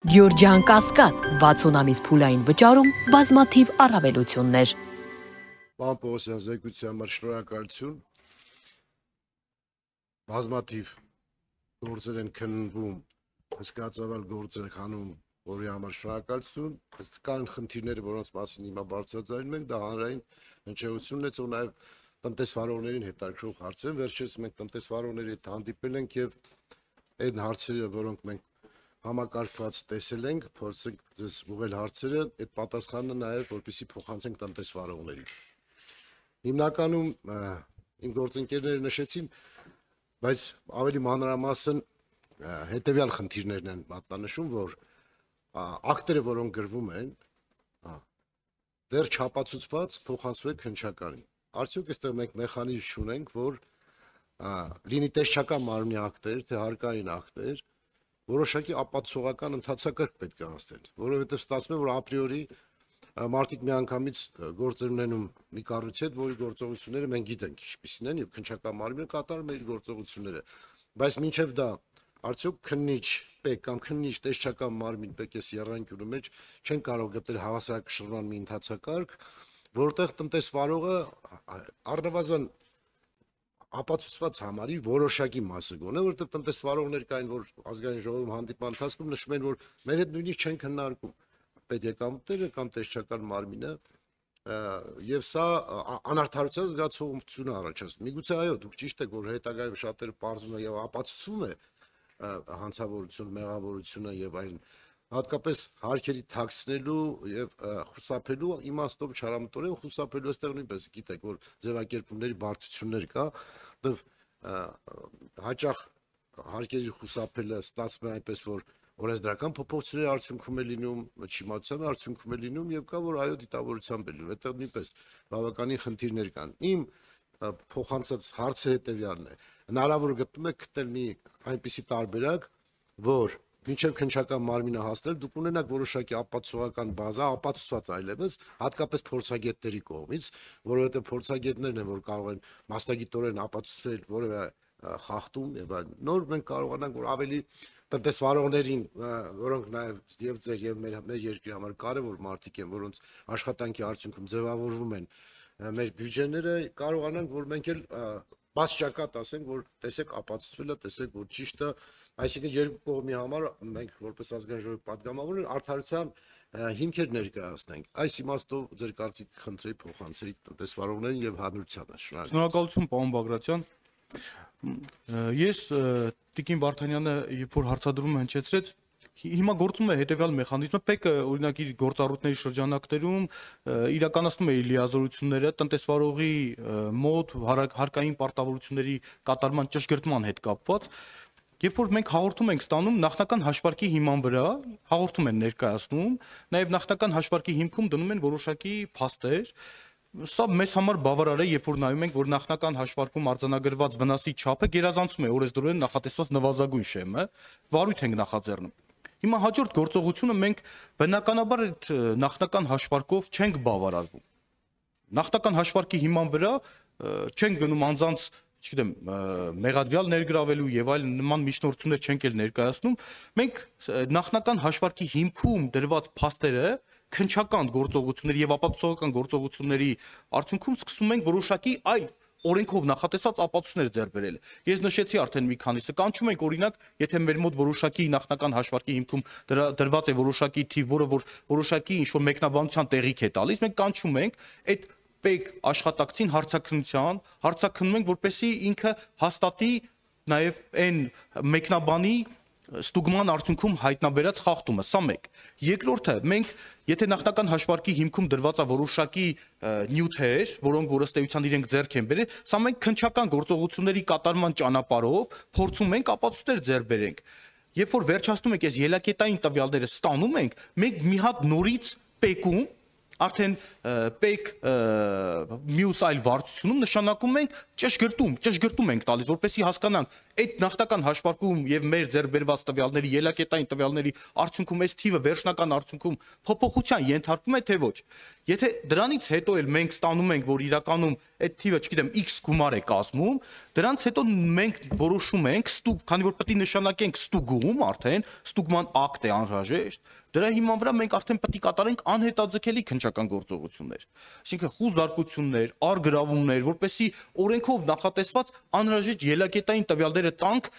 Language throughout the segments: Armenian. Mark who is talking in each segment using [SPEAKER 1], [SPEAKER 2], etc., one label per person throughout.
[SPEAKER 1] Գյորջյան Կասկադ 60 ամիս փուլային վճարում բազմաթիվ առավելություններ։
[SPEAKER 2] Պարոն Պողոսյան, զեկույցի համար շնորհակալություն։ Բազմաթիվ գործեր են քննվում, հսկացավալ գործեր քանում, որի համար շնորհակալություն։ Կան խնդիրներ, որոնց մասին հիմա բարձրաձայնում ենք, դա հանրային հնչեղությունն է, ու նաև տնտեսվարողներին հետաքրքրող հարց են։ Վերջերս մենք տնտեսվարողների հետ հանդիպել ենք եւ այդ հարցերը, որոնք մենք համակարգված տեսել ենք, փորձենք ձեզ ուղղել հարցերը, այդ պատասխանը նաև որպեսզի փոխանցենք տնտեսվարողներին։ Հիմնականում իմ գործընկերները նշեցին, բայց ավելի մանրամասն հետևյալ խնդիրներն են մատնանշում, որ ակտերը, որոնք գրվում են, դեռ չապացուցված փոխանցվում է քննչականին։ Արդյոք այստեղ մենք մեխանիզմ ունենք, որ լինի տեսչական մարմնի ակտեր, թե հարկային ակտեր, որոշակի ապացուցողական ընթացակարգ պետք է անցնել, որովհետև ստացվում է, որ ապրիորի մարդիկ միանգամից գործեր ունենում մի կառույցի հետ, որի գործողությունները մենք գիտենք ինչպիսին են, եւ քննչական մարմինը կատարում է իր գործողությունները, բայց մինչև դա արդյոք քննիչ պետք կամ քննիչ տեսչական մարմին պետք է եռանկյունու մեջ չեն կարող գտնել հավասարակշռման մի ընթացակարգ, որտեղ տնտեսվարողը առնվազն ապացուցված համարի որոշակի մասը գոնե, որտեղ տնտեսվարողներ կային, որ ազգային ժողովում հանդիպման ընթացքում նշում են, որ մեր հետ նույնիսկ չեն քննարկում պետեկամուտները կամ տեսչական մարմինը, եւ սա անարդարության զգացողություն առաջացնում։ Միգուցե այո, դուք ճիշտ եք, որ հետագայում շատերը պարզում են եւ ապացուցվում է հանցավորություն, մեղավորությունը եւ այլն, հատկապես հարկերի թաքցնելու եւ խուսափելու իմաստով չարամտորեն խուսափելու, այստեղ նույնպես գիտեք, որ ձևակերպումների բարդություններ կա, որտեւ հաճախ հարկերի խուսափելը ստացվում է այնպես, որ օրենսդրական փոփոխությունների արդյունքում է լինում, չիմացության արդյունքում է լինում եւ կա, որ այո, դիտավորությամբ է լինում, այդտեղ նույնպես բավականին խնդիրներ կան։ Իմ փոխանցած հարցը հետեւյալն է. հնարավոր գտնում եք գտնել մի այնպիսի տարբերակ, որ մինչև քննչական մարմինը հասնել, դուք ունենաք որոշակի ապացուցողական բազա, ապացուցված այլևս, հատկապես փորձագետների կողմից, որովհետև փորձագետներն են, որ կարող են մասնագիտորեն ապացուցել որևէ խախտում եւ այլն։ Նոր մենք կարողանանք, որ ավելի տնտեսվարողներին, որոնք նաև եւ ձեր եւ մեր երկրի համար կարեւոր մարդիկ են, որոնց աշխատանքի արդյունքում ձևավորվում են մեր բյուջեները, կարողանանք, որ մենք էլ բաց ճակատ ասենք, որ տեսեք ապացուցվել է, տեսեք, որ ճիշտ է, այսինքն երկու կողմի համար մենք որպես ազգային ժողովի պատգամավորներ արդարության հիմքեր ներկայացնենք։ Այս իմաստով ձեր կարծիքը խնդրեի փոխանցեի տնտեսվարողներին եւ հանրությանը։
[SPEAKER 3] Շնորհակալություն, պարոն Բագրատյան։ Ես Տիկին Վարդանյանը, երբ որ հարցադրումը հնչեցրեց, հիմա գործում է հետևյալ մեխանիզմը, ՊԵԿ-ը օրինակ իր գործառույթների շրջանակներում իրականացնում է իր լիազորությունները տնտեսվարողի մոտ հարկային պարտավորությունների կատարման ճշգրտման հետ կապված, երբ որ մենք հաղորդում ենք ստանում նախնական հաշվարկի հիման վրա, հաղորդում են ներկայացնում, նաև նախնական հաշվարկի հիմքում դնում են որոշակի փաստեր, սա մեզ համար բավարար է, երբ որ նայում ենք, որ նախնական հաշվարկում արձանագրված վնասի չափը գերազանցում է օրենսդրորեն նախատեսված նվազագույն շեմը, վարույթ ենք նախաձեռնում։ Հիմա հաջորդ գործողությունը մենք բնականաբար այդ նախնական հաշվարկով չենք բավարարվում։ Նախնական հաշվարկի հիման վրա չենք գնում անձանց, չգիտեմ, մեղադրյալ ներգրավելու եւ այլ նման միջնորդություններ չենք էլ ներկայացնում։ Մենք նախնական հաշվարկի հիմքում դրված փաստերը քննչական գործողությունների եւ ապացուցողական գործողությունների արդյունքում սկսում ենք որոշակի այլ օրենքով նախատեսված ապացույցներ ձեռք բերել։ Ես նշեցի արդեն մի քանիսը, կանչում ենք օրինակ, եթե մեր մոտ որոշակի նախնական հաշվարկի հիմքում դրված է որոշակի թիվ, որը որ որոշակի ինչ-որ մեկնաբանության տեղիք է տալիս, մենք կանչում ենք այդ ՊԵԿ աշխատակցին հարցաքննում ենք, որպեսզի ինքը հաստատի նաև այն մեկնաբանի ստուգման արդյունքում հայտնաբերած խախտումը, սա մեկ։ Երկրորդը, մենք եթե նախնական հաշվարկի հիմքում դրված է որոշակի նյութեր, որոնք որ ըստ էության իրենք ձեռք են բերել, սա մենք քննչական գործողությունների կատարման ճանապարհով փորձում ենք ապացույցներ ձեռք բերենք։ Երբ որ վերջացնում ենք այս ելակետային տվյալները ստանում ենք, մենք մի հատ նորից ՊԵԿ-ում արդեն ՊԵԿ մյուս այլ վարչությունում նշանակում ենք ճշգրտում ենք տալիս, որպեսզի հասկանանք այդ նախնական հաշվարկում եւ մեր ձեռբերված տվյալների ելակետային տվյալների արդյունքում այս թիվը վերջնական արդյունքում փոփոխության ենթարկվում է թե ոչ։ Եթե դրանից հետո էլ մենք ստանում ենք, որ իրականում այդ թիվը, չգիտեմ, X գումար է կազմում, դրանից հետո մենք որոշում ենք քանի որ պետք է նշանակենք ստուգում արդեն, ստուգման ակտ է անհրաժեշտ, դրա հիման վրա մենք արդեն պետք է կատարենք անհետաձգելի քննչական գործողություններ։ Այսինքն խուզարկություններ, արգրավումներ, որպեսզի օրենքով նախատեսված անհրաժեշտ ելակետային տվյալները տանք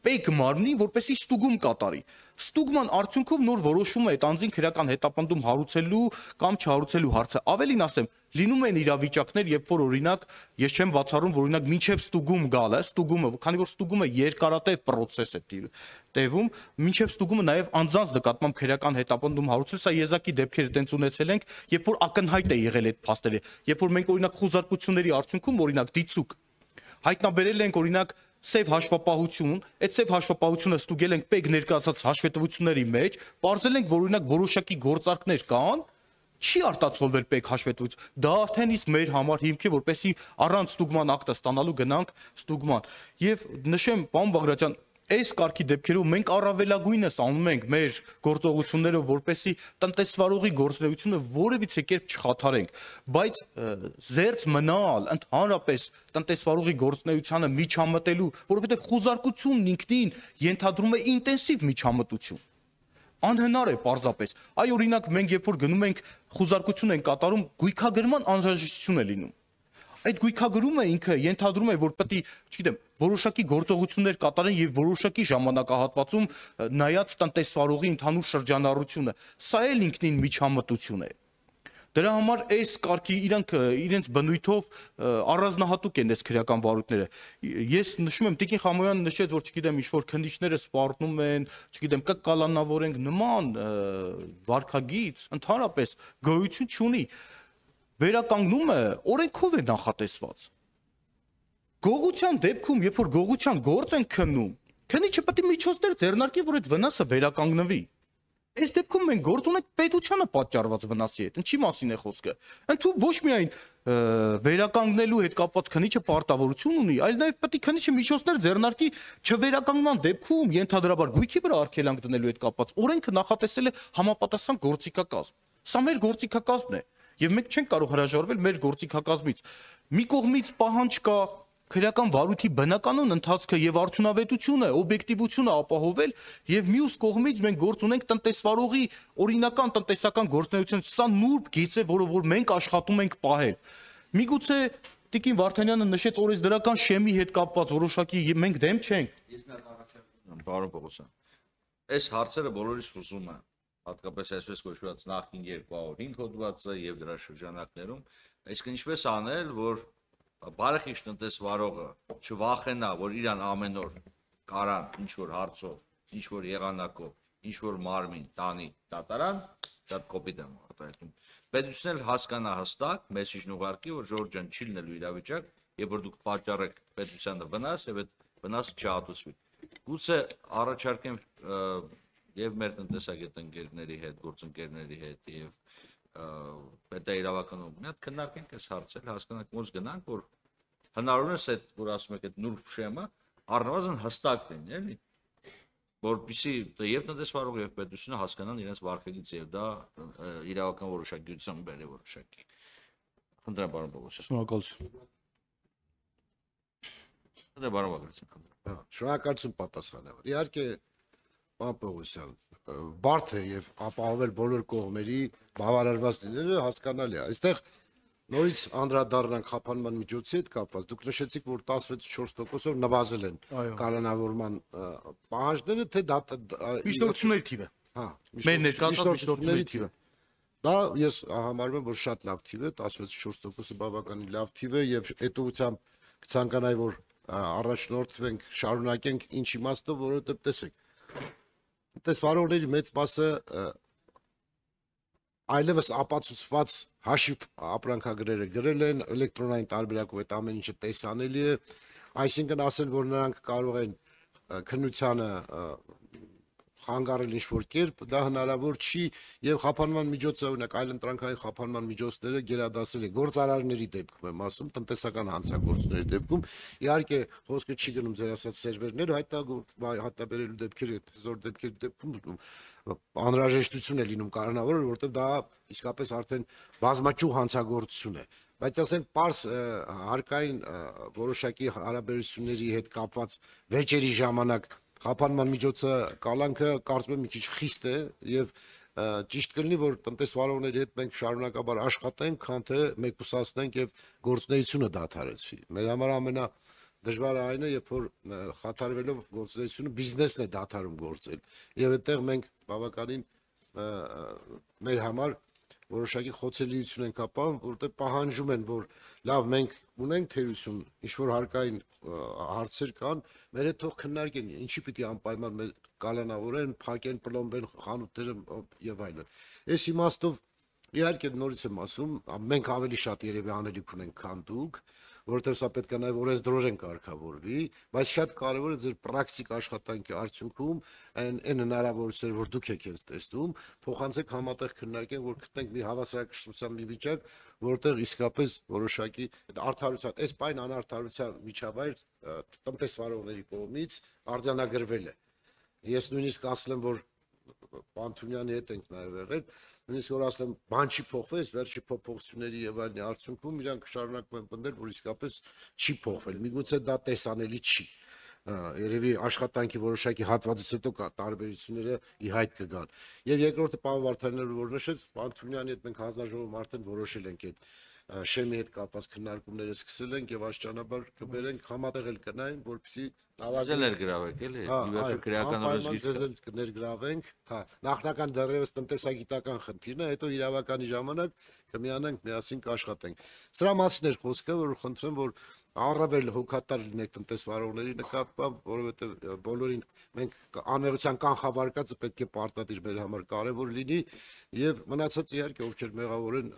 [SPEAKER 3] պետք մարմնին, որպեսզի ստուգում կատարի։ Ստուգման արդյունքում նոր որոշում է այդ անձին քրեական հետապնդում հարուցելու կամ չհարուցելու հարցը։ Ավելին ասեմ, լինում են իրավիճակներ, երբ որ օրինակ ես չեմ բացառում, որ օրինակ մինչև ստուգում գալը, ստուգումը, քանի որ ստուգումը երկարատև process է տևում, մինչև ստուգումը նաև անձանց նկատմամբ քրեական հետապնդում հարուցել, սա եզակի դեպքեր տենց ունեցել ենք, երբ որ ակնհայտ է եղել այդ փաստերը, երբ որ մենք օրինակ խուզարկությունների արդյունքում օրինակ դիցուկ հայտնաբերել ենք օրինակ սև հաշվապահություն, այդ սև հաշվապահությունը ստուգել ենք պետք ներկայացած հաշվետվությունների մեջ, պարզել ենք, որ օրինակ որոշակի գործարքներ կան, չի արտացոլվել պետք հաշվետվություն։ Դա արդեն իսկ մեր համար հիմք է, որպեսզի առանց ստուգման ակտը ստանալու գնանք ստուգման։ Եվ նշեմ, պարոն Բագրատյան, այս կարգի դեպքերում մենք առավելագույնս անում ենք մեր գործողություններով, որպեսզի տնտեսվարողի գործունեությունը որևիցե կերպ չխաթարենք, բայց զերծ մնալ ընդհանրապես տնտեսվարողի գործունեությանը միջամտելու, որովհետև խուզարկությունն ինքնին ենթադրում է ինտենսիվ միջամտություն։ Անհնար է պարզապես։ Այ օրինակ մենք երբ որ գնում ենք խուզարկություն ենք կատարում, գույքագրման անհրաժեշտություն է լինում։ Այդ գույքագրումը ինքը ենթադրում է, որ պետք է, չգիտեմ, որոշակի գործողություններ կատարեն եւ որոշակի ժամանակահատվածում նայած տնտեսվարողի ընդհանուր շրջանառությունը։ Սա էլ ինքնին միջամտություն է։ Դրա համար այս կարգի իրանք իրենց բնույթով առանձնահատուկ են այս քրեական վարույթները։ Ես նշում եմ, Տիկին Խամոյանը նշեց, որ չգիտեմ, ինչ-որ քննիչները սպառնում են, չգիտեմ, կկալանավորենք նման վարքագիծ, ընդհանրապես գոյություն չունի։ Վերականգնումը օրենքով է նախատեսված։ Գողության դեպքում, երբ որ գողության գործ են քննում, քննիչը պետք է միջոցներ ձեռնարկի, որ այդ վնասը վերականգնվի։ Այս դեպքում մենք գործ ունենք պետությանը պատճառված վնասի հետ։ Ինչի մասին է խոսքը։ Ընդհանուր ոչ միայն վերականգնելու հետ կապված քննիչը պարտավորություն ունի, այլ նաև պետք է քննիչը միջոցներ ձեռնարկի չվերականգնման դեպքում ենթադրաբար գույքի վրա արգելանք դնելու հետ կապված օրենքը նախատեսել է համապատասխան գործիքակազմ։ Սա մեր գործիքակազմն է, եւ մենք չենք կարող հրաժարվել մեր գործիքակազմից։ Մի կողմից պահանջ կա քրեական վարույթի բնականon ընթացքը եւ արդյունավետությունը, օբյեկտիվությունը ապահովել եւ մյուս կողմից մենք գործ ունենք տնտեսվարողի օրինական տնտեսական գործունեություն, սա նուրբ գիծ է, որը որ մենք աշխատում ենք պահել։ Միգուցե Տիկին Վարդանյանը նշեց օրենսդրական շեմի հետ կապված որոշակի մենք դեմ չենք։
[SPEAKER 4] Ես մի հատ առաջարկում եմ, պարոն Պողոսյան։ Այս հարցերը բոլորիս հուզում են, հատկապես այսպես կոչված նախկին 205 հոդվածը եւ դրա շրջանակներում, այսինքն ինչպես անել, որ բարեխիղճ տնտեսվարողը չվախենա, որ իրան ամեն օր կարան ինչ որ հարցով, ինչ որ եղանակով, ինչ որ մարմին տանի դատարան, շատ կոպիտ եմ արտահայտում։ Պետությունն էլ հասկանա հստակ, մեսիջն ուղարկի, որ ժողովուրդ ջան չի լինելու իրավիճակ, եւ որ դուք պատճառեք պետությանը վնաս եւ այդ վնասը չհատուցվի։ Գուցե առաջարկեմ եւ մեր տնտեսագետ ընկերների հետ, գործընկերների հետ եւ պետաիրավականով մի հատ քննարկենք այս հարցերը, հասկանանք ոնց գնանք, որ հնարավորինս այդ, որ ասում եք, այդ նուրբ շեմը առնվազն հստակ լինի, էլի, որպեսզի եւ տնտեսվարողը եւ պետությունը հասկանան իրենց վարքագիծը եւ դա իրավական որոշակիության բերի որոշակի։ Խնդրեմ, պարոն Պողոսյան։
[SPEAKER 3] Շնորհակալություն։
[SPEAKER 4] Դա բարով ագրեսիվ։
[SPEAKER 2] Շնորհակալություն պատասխանավոր։ Իհարկե, պարոն Պողոսյան, բարդ է եւ ապահովել բոլոր կողմերի բավարարված լինելը հասկանալի է։ Այստեղ նորից անդրադառնանք խափանման միջոցի հետ կապված։ Դուք նշեցիք, որ 16-4%-ով նվազել են կալանավորման պահանջները, թե դա
[SPEAKER 3] միջնորդությունների թիվը։
[SPEAKER 2] Հա,
[SPEAKER 3] Մեր ներկայացած միջնորդությունների թիվը։
[SPEAKER 2] Դա ես համարում եմ, որ շատ լավ թիվ է, 16-4%-ը բավականին լավ թիվ է եւ այդ ուղղությամբ կցանկանայի, որ առաջնորդվենք, շարունակենք ինչ իմաստով, որովհետեւ տեսեք, տնտեսվարողների մեծ մասը այլևս ապացուցված հաշիվ ապրանքագրերը գրել են, էլեկտրոնային տարբերակով այդ ամեն ինչը տեսանելի է, այսինքն ասել, որ նրանք կարող են քննությանը խանգարել ինչ-որ կերպ, դա հնարավոր չի եւ խափանման միջոցը, օրինակ այլընտրանքային խափանման միջոցները գերադասել է գործարարների դեպքում եմ ասում, տնտեսական հանցագործների դեպքում, իհարկե խոսքը չի գնում ձեր ասած սերվերներ հայտնաբերելու դեպքերի, հզոր դեպքերի դեպքում անհրաժեշտություն է լինում կանոնավոր, որովհետեւ դա իսկապես արդեն բազմաճյուղ հանցագործություն է, բայց ասենք պարզ հարկային որոշակի հարաբերությունների հետ կապված վեճերի ժամանակ խափանման միջոցը կալանքը կարծում եմ մի քիչ խիստ է եւ ճիշտ կլինի որ տնտեսվարողների հետ մենք շարունակաբար աշխատենք, քան թե մեկուսացնենք եւ գործունեությունը դադարեցվի։ Մեր համար ամենադժվարը այն է, երբ որ խաթարվելով գործունեությունը բիզնեսն է դադարում գործել եւ այդտեղ մենք բավականին մեր համար որոշակի խոցելիություն ենք ապահովում, որտեղ պահանջում են, որ լավ մենք ունենք թերություն, ինչ որ հարկային հարցեր կան, մեր հետ թող քննարկեն, ինչի պիտի անպայման մեր կալանավորեն, փակեն, պլոմբեն խանութները եւ այլն։ Այս իմաստով իհարկե նորից եմ ասում, մենք ավելի շատ երևի անելիք ունենք, քան դուք, որովհետեւ սա պետք է նաեւ օրենսդրորեն կարգավորվի, բայց շատ կարեւոր է ձեր պրակտիկ աշխատանքի արդյունքում այն հնարավորությունները, որ դուք եք հենց տեսնում, փոխանցեք համատեղ քննարկենք, որ գտնենք մի հավասարակշռության մի վիճակ, որտեղ իսկապես որոշակի արդարության, այս պայն անարդարության միջավայր տնտեսվարողների կողմից արձանագրվել է։ Ես նույնիսկ ասել եմ, որ Պանթունյանի հետ ենք նաև եղել, նույնիսկ որ ասեմ, բան չի փոխվել, վերջի փոփոխությունների եւ այլնի արդյունքում իրանք շարունակում են պնդել, որ իսկապես չի փոխվել։ Միգուցե դա տեսանելի չի։ Երևի աշխատանքի որոշակի հատվածից հետո կա տարբերությունները ի հայտ կգան։ Եվ երկրորդը պարոն Վարդանյանը որ նշեց, Պանթունյանի հետ մենք հանձնաժողովում արդեն որոշել ենք այդ շեմի հետ կապված քննարկումները սկսել ենք եւ աշճանաբար կբերենք համատեղ էլ կնայենք, որպեսզի
[SPEAKER 4] ներգրավեք էլի, իվերջ քրեականորեն
[SPEAKER 2] զգիստը կներգրավենք, հա, նախնական դեռևս տնտեսագիտական խնդիրն է, հետո իրավականի ժամանակ կմիանանք միասին կաշխատենք։ Սրա մասին էր խոսքը, որ խնդրեմ, որ առավել հոգատար լինեք տնտեսվարողների նկատմամբ, որովհետև բոլորին մենք անհերության կանխավարկածը պետք է պարտադիր մեր համար կարևոր լինի եւ մնացած իհարկե ովքեր մեղավոր են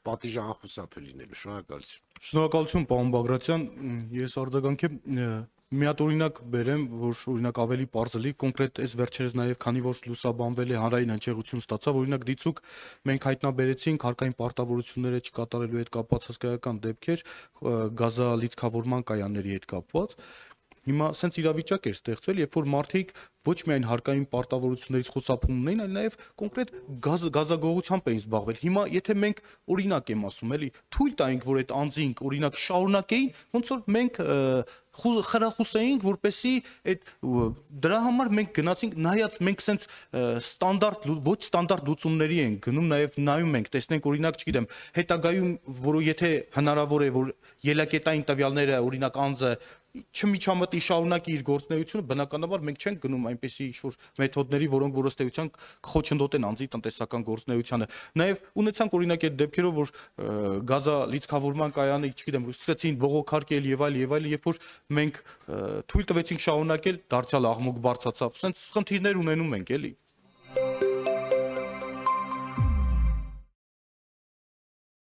[SPEAKER 2] պատիժը անխուսափ է լինելու։ Շնորհակալություն։
[SPEAKER 3] Շնորհակալություն, պարոն Բագրատյան, ես արձագանքեմ մի հատ օրինակ բերեմ, որ օրինակ ավելի պարզելի, կոնկրետ այս վերջերս նաև քանի որ լուսաբանվել է հանրային հնչեղություն ստացավ, օրինակ դիցուկ մենք հայտնաբերեցինք հարկային պարտավորությունները չկատարելու հետ կապված հսկայական դեպքեր գազալիցքավորման կայանների հետ կապված։ Հիմա սենց իրավիճակ էր ստեղծվել, երբ որ մարդիկ ոչ միայն հարկային պարտավորություններից խուսափում ունեին, այլ նաև կոնկրետ գազագողությամբ էին զբաղվել։ Հիմա եթե մենք օրինակ եմ ասում, էլի, թույլ տայինք, որ այդ անձինք օրինակ շարունակեին, ոնց որ մենք խրախուսեինք, որպեսի այդ դրա համար մենք գնացինք, նայած մենք սենց ստանդարտ ոչ ստանդարտ լուծումների ենք գնում, նաև նայում ենք, տեսնենք օրինակ, չգիտեմ, հետագայում, որ եթե հնարավոր է, որ ելակետային տվյալները օրինակ անձը չմիջամտի շարունակի իր գործունեությունը, բնականաբար մենք չենք գնում այնպեսի ինչ-որ մեթոդների, որոնք որոստեյության կխոչընդոտեն անձի տնտեսական գործունեությանը։ Նաև ունեցանք օրինակ այդ դեպքերով, որ գազալիցքավորման կայանը, չգիտեմ, սկսեցին բողոքարկել եւ այլ, երբ որ մենք թույլ տվեցինք շարունակել, դարձյալ աղմուկ բարձրացավ։ Սենց խնդիրներ ունենում ենք, էլի։